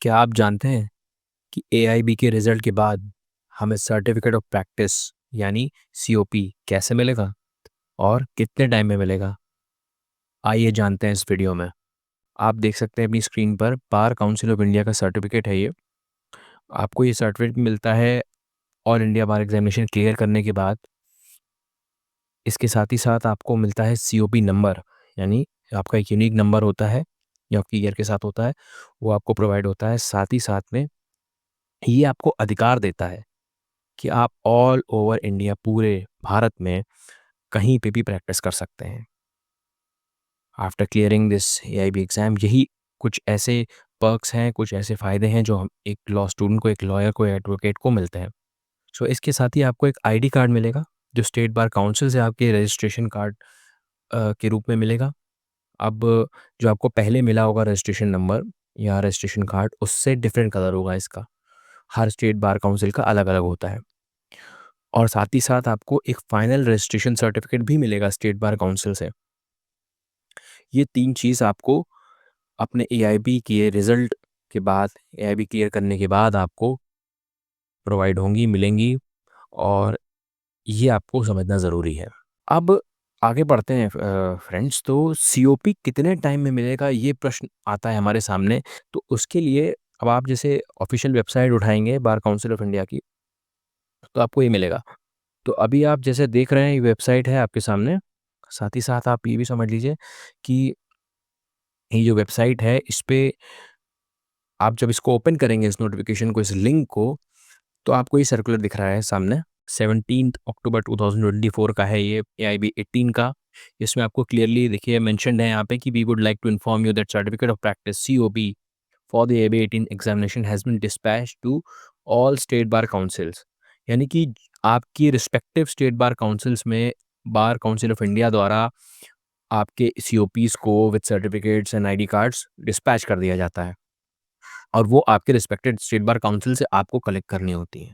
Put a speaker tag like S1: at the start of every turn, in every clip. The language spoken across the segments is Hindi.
S1: क्या आप जानते हैं कि एआईबी के रिजल्ट के बाद हमें सर्टिफिकेट ऑफ प्रैक्टिस यानी सीओपी कैसे मिलेगा और कितने टाइम में मिलेगा? आइए जानते हैं इस वीडियो में। आप देख सकते हैं अपनी स्क्रीन पर बार काउंसिल ऑफ इंडिया का सर्टिफिकेट है ये। आपको ये सर्टिफिकेट मिलता है ऑल इंडिया बार एग्जामिनेशन क्लियर करने के बाद। इसके साथ ही साथ आपको मिलता है सीओपी नंबर, यानी आपका एक यूनिक नंबर होता है जो आपकी ईयर के साथ होता है, वो आपको प्रोवाइड होता है। साथ ही साथ में ये आपको अधिकार देता है कि आप ऑल ओवर इंडिया, पूरे भारत में कहीं पे भी प्रैक्टिस कर सकते हैं after clearing this AIB exam. यही कुछ ऐसे पर्क्स हैं, कुछ ऐसे फ़ायदे हैं जो हम एक लॉ स्टूडेंट को, एक लॉयर को, एडवोकेट को मिलते हैं। सो इसके साथ ही आपको एक आईडी कार्ड मिलेगा जो स्टेट बार काउंसिल से आपके रजिस्ट्रेशन कार्ड के रूप में मिलेगा। अब जो आपको पहले मिला होगा रजिस्ट्रेशन नंबर या रजिस्ट्रेशन कार्ड, उससे डिफरेंट कलर होगा इसका। हर स्टेट बार काउंसिल का अलग अलग होता है। और साथ ही साथ आपको एक फाइनल रजिस्ट्रेशन सर्टिफिकेट भी मिलेगा स्टेट बार काउंसिल से। ये 3 चीज़ आपको अपने एआईबी के रिज़ल्ट के बाद, एआईबी क्लियर करने के बाद आपको प्रोवाइड होंगी, मिलेंगी, और ये आपको समझना ज़रूरी है। अब आगे बढ़ते हैं फ्रेंड्स। तो सीओपी कितने टाइम में मिलेगा, ये प्रश्न आता है हमारे सामने। तो उसके लिए अब आप जैसे ऑफ़िशियल वेबसाइट उठाएँगे बार काउंसिल ऑफ इंडिया की, तो आपको ये मिलेगा। तो अभी आप जैसे देख रहे हैं, ये वेबसाइट है आपके सामने। साथ ही साथ आप ये भी समझ लीजिए कि ये जो वेबसाइट है, इस पे आप जब इसको ओपन करेंगे, इस नोटिफ़िकेशन को, इस लिंक को, तो आपको ये सर्कुलर दिख रहा है सामने। 17 अक्टूबर 2024 का है ये, एआईबी 18 का। इसमें आपको क्लियरली देखिए मेंशन्ड है यहाँ पे कि we would like to inform you that certificate of practice COP for the AIB 18 examination has been dispatched to all state bar councils. यानी कि आपकी रिस्पेक्टिव स्टेट बार काउंसिल्स में बार काउंसिल ऑफ इंडिया द्वारा आपके सीओपीज़ को with certificates and ID cards dispatch कर दिया जाता है, और वो आपके रिस्पेक्टेड स्टेट बार काउंसिल से आपको कलेक्ट करनी होती हैं।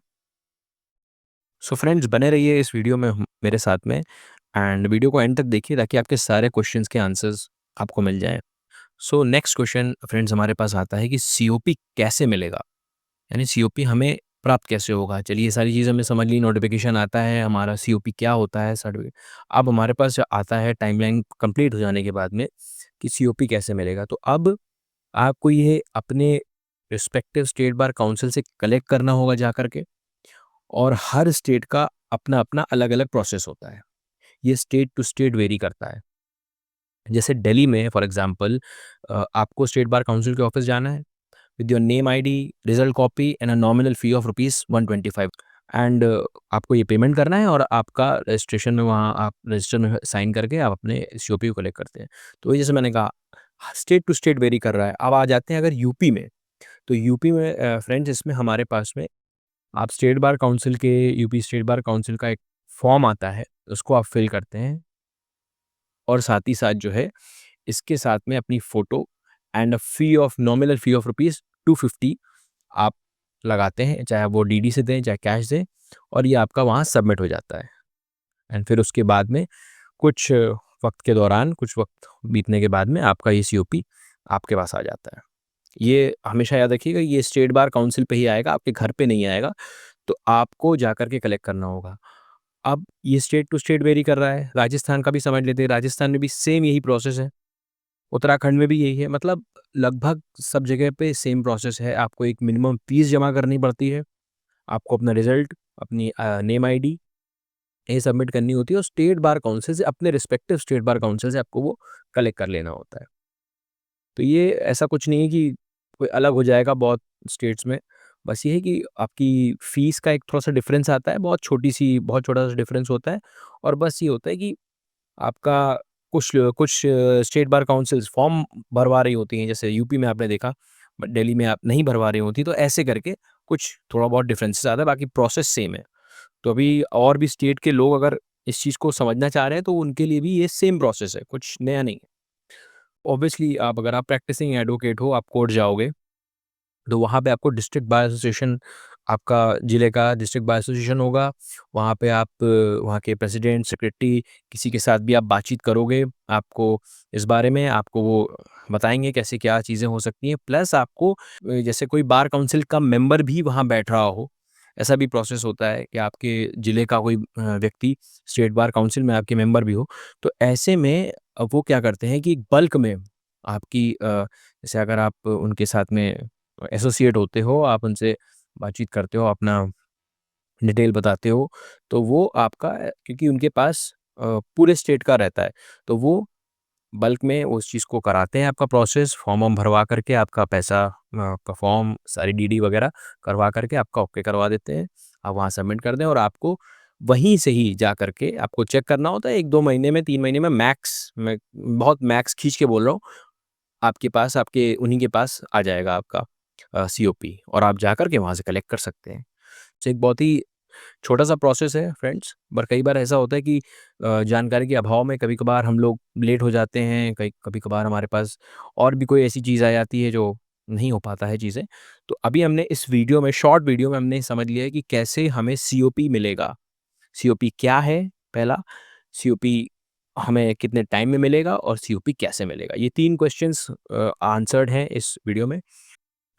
S1: सो फ्रेंड्स, बने रहिए इस वीडियो में मेरे साथ में, एंड वीडियो को एंड तक देखिए ताकि आपके सारे क्वेश्चंस के आंसर्स आपको मिल जाएँ। सो नेक्स्ट क्वेश्चन फ्रेंड्स हमारे पास आता है कि सीओपी कैसे मिलेगा? यानी सीओपी हमें प्राप्त कैसे होगा? चलिए, ये सारी चीज़ें हमने समझ ली, नोटिफ़िकेशन आता है, हमारा सीओपी क्या होता है, सर्टिफिकेट। अब हमारे पास जो आता है टाइमलाइन कंप्लीट हो जाने के बाद में कि सीओपी कैसे मिलेगा। तो अब आपको ये अपने रिस्पेक्टिव स्टेट बार काउंसिल से कलेक्ट करना होगा जा कर के, और हर स्टेट का अपना-अपना अलग-अलग प्रोसेस होता है। ये स्टेट टू स्टेट वेरी करता है। जैसे दिल्ली में फॉर एग्ज़ाम्पल आपको स्टेट बार काउंसिल के ऑफ़िस जाना है with your name ID, result copy and a nominal fee of rupees 125, and आपको ये पेमेंट करना है, और आपका रजिस्ट्रेशन में, वहाँ आप रजिस्टर में साइन करके आप अपने सीओपी को कलेक्ट करते हैं। तो वही जैसे मैंने कहा, स्टेट टू स्टेट वेरी कर रहा है। अब आ जाते हैं अगर यूपी में, तो यूपी में फ्रेंड्स, इसमें हमारे पास में आप स्टेट बार काउंसिल के, यूपी स्टेट बार काउंसिल का एक फॉर्म आता है, उसको आप फिल करते हैं, और साथ ही साथ जो है, इसके साथ में अपनी photo and a fee of, nominal fee of rupees 250 आप लगाते हैं, चाहे आप वो डीडी से दें, चाहे कैश दें, और ये आपका वहाँ सबमिट हो जाता है। एंड फिर उसके बाद में कुछ वक़्त के दौरान, कुछ वक़्त बीतने के बाद में आपका ये सीओपी आपके पास आ जाता है। ये हमेशा याद रखिएगा, ये स्टेट बार काउंसिल पे ही आएगा, आपके घर पे नहीं आएगा, तो आपको जाकर के कलेक्ट करना होगा। अब ये स्टेट टू स्टेट वेरी कर रहा है, राजस्थान का भी समझ लेते हैं, राजस्थान में भी सेम यही प्रोसेस है, उत्तराखंड में भी यही है, मतलब लगभग सब जगह पे सेम प्रोसेस है। आपको एक मिनिमम फीस जमा करनी पड़ती है, आपको अपना रिज़ल्ट, अपनी नेम आईडी ये सबमिट करनी होती है, और स्टेट बार काउंसिल से, अपने रिस्पेक्टिव स्टेट बार काउंसिल से आपको वो कलेक्ट कर लेना होता है। तो ये ऐसा कुछ नहीं है कि कोई अलग हो जाएगा बहुत स्टेट्स में। बस ये है कि आपकी फ़ीस का एक थोड़ा-सा डिफ़रेंस आता है, बहुत छोटा-सा डिफ़रेंस होता है, और बस ये होता है कि आपका कुछ स्टेट बार काउंसिल्स फॉर्म भरवा रही होती हैं, जैसे यूपी में आपने देखा, बट दिल्ली में आप नहीं भरवा रही होती, तो ऐसे करके कुछ थोड़ा बहुत डिफ़रेंसेस आता है, बाकी प्रोसेस सेम है। तो अभी और भी स्टेट के लोग अगर इस चीज़ को समझना चाह रहे हैं, तो उनके लिए भी ये सेम प्रोसेस है, कुछ नया नहीं है। ऑब्वियसली अगर आप प्रैक्टिसिंग एडवोकेट हो, आप कोर्ट जाओगे, तो वहाँ पे आपको डिस्ट्रिक्ट बार एसोसिएशन आपका ज़िले का डिस्ट्रिक्ट बार एसोसिएशन होगा, वहाँ पे आप वहाँ के प्रेसिडेंट, सेक्रेटरी किसी के साथ भी आप बातचीत करोगे, आपको इस बारे में आपको वो बताएँगे कैसे क्या चीज़ें हो सकती हैं। प्लस आपको जैसे कोई बार काउंसिल का मेंबर भी वहाँ बैठ रहा हो, ऐसा भी प्रोसेस होता है कि आपके ज़िले का कोई व्यक्ति स्टेट बार काउंसिल में आपके मेंबर भी हो, तो ऐसे में वो क्या करते हैं कि बल्क में आपकी जैसे अगर आप उनके साथ में एसोसिएट होते हो, आप उनसे बातचीत करते हो, अपना डिटेल बताते हो, तो वो आपका क्योंकि उनके पास पूरे स्टेट का रहता है, तो वो बल्क में उस चीज़ को कराते हैं आपका प्रोसेस, फॉर्म-वॉर्म भरवा करके आपका पैसा आपका फॉर्म, सारी डीडी वगैरह करवा करके आपका ओके करवा देते हैं। आप वहाँ सबमिट कर दें और आपको वहीं से ही जा कर के आपको चेक करना होता है 1-2 महीने में, 3 महीने में मैक्स मैं बहुत मैक्स खींच के बोल रहा हूँ, आपके पास आपके उन्हीं के पास आ जाएगा आपका सीओपी और आप जा कर के वहाँ से कलेक्ट कर सकते हैं। तो एक बहुत ही छोटा-सा प्रोसेस है फ्रेंड्स, पर कई बार ऐसा होता है कि जानकारी के अभाव में कभी-कभार हम लोग लेट हो जाते हैं, कई कभी-कभार हमारे पास और भी कोई ऐसी चीज़ आ जाती है जो नहीं हो पाता है चीज़ें। तो अभी हमने इस वीडियो में शॉर्ट वीडियो में हमने समझ लिया है कि कैसे हमें सीओपी मिलेगा। सीओपी क्या है पहला, सीओपी हमें कितने टाइम में मिलेगा और सीओपी कैसे मिलेगा? ये 3 क्वेश्चंस आंसर्ड हैं इस वीडियो में।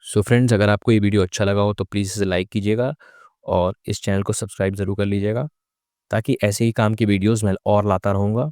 S1: सो फ्रेंड्स अगर आपको ये वीडियो अच्छा लगा हो तो प्लीज़ इसे लाइक कीजिएगा और इस चैनल को सब्सक्राइब ज़रूर कर लीजिएगा ताकि ऐसे ही काम की वीडियोज़ मैं और लाता रहूँगा।